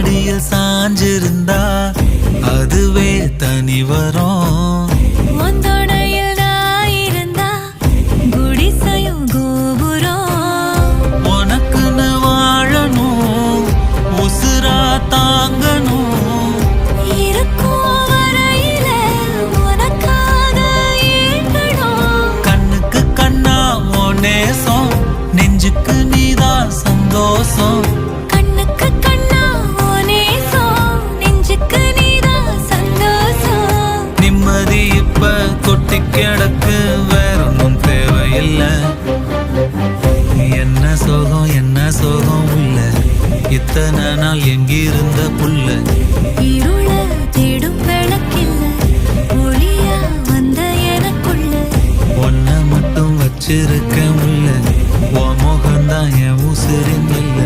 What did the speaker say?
மடியில் சாஞ்சிருந்தா அதுவே தனி வரும். ஒந்தோடையில் நான் இருந்தா குடிசையும் கோபுரம். உனக்குன்னு வாழணும், உசுரா தாங்கணும். இருக்கும் வரையில உனக்காக ஏங்கணும். கண்ணுக்கு கண்ணா உன் நேசம், நெஞ்சுக்கு நீதான் சந்தோஷம். கண்ணுக்கு கண்ணா உன் நேசம், நெஞ்சுக்கு நீதான் சந்தோஷம். நிம்மதி இப்ப கொட்டி கிடக்கு, வேற ஒன்றும் தேவையில்லை. என்ன சோகம் உள்ள, இத்தனை நாள் எங்கிருந்த புள்ள. இருள தேடும் விளக்கில்ல, ஒளியா வந்த எனக்குள்ள. ஒன்ன மட்டும் வச்சிருக்க முல்ல, உன் முகம்தான் என் உசுரின் இல்ல.